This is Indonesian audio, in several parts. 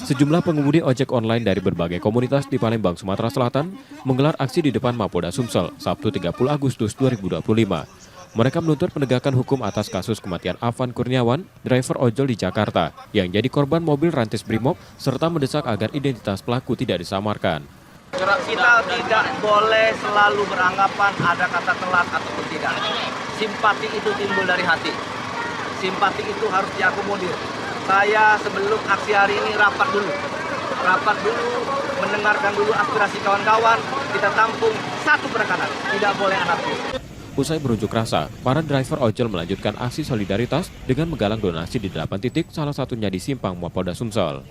Sejumlah pengemudi ojek online dari berbagai komunitas di Palembang, Sumatera Selatan menggelar aksi di depan Mapolda Sumsel, Sabtu 30 Agustus 2025. Mereka menuntut penegakan hukum atas kasus kematian Afan Kurniawan, driver ojol di Jakarta, yang jadi korban mobil rantis Brimob, serta mendesak agar identitas pelaku tidak disamarkan. Kita tidak boleh selalu beranggapan ada kata telat ataupun tidak. Simpati itu timbul dari hati. Simpati itu harus diakomodir. Saya sebelum aksi hari ini rapat dulu, mendengarkan dulu aspirasi kawan-kawan, kita tampung satu penekanan, tidak boleh anarkis. Usai berunjuk rasa, para driver ojol melanjutkan aksi solidaritas dengan menggalang donasi di 8 titik, salah satunya di Simpang Mapolda Sumsel.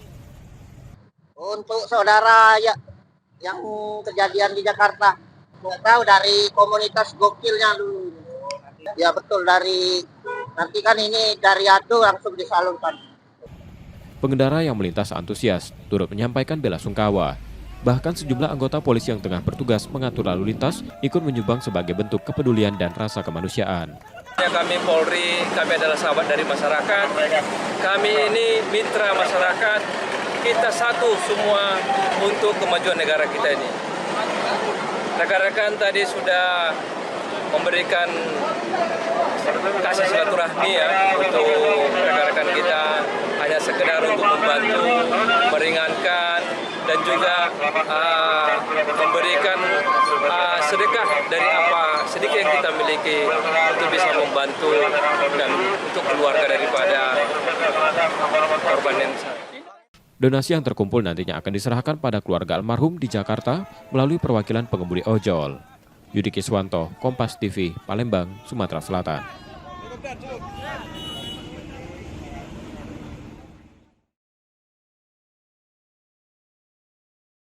Untuk saudara yang kejadian di Jakarta, nggak tahu dari komunitas gokilnya dulu. Ya betul, nanti kan ini dari Adu langsung disalurkan. Pengendara yang melintas antusias turut menyampaikan bela sungkawa. Bahkan sejumlah anggota polisi yang tengah bertugas mengatur lalu lintas ikut menyumbang sebagai bentuk kepedulian dan rasa kemanusiaan. Kami Polri, kami adalah sahabat dari masyarakat, kami ini mitra masyarakat, kita satu semua untuk kemajuan negara kita ini. Rekan-rekan tadi sudah memberikan kasih silaturahmi ya untuk rekan-rekan kita, hanya sekedar untuk membantu, meringankan, dan juga memberikan sedekah dari apa sedikit yang kita miliki untuk bisa membantu dan untuk keluarga daripada korban yang besar. Donasi yang terkumpul nantinya akan diserahkan pada keluarga almarhum di Jakarta melalui perwakilan pengemudi ojol. Yudi Kiswanto, Kompas TV, Palembang, Sumatera Selatan.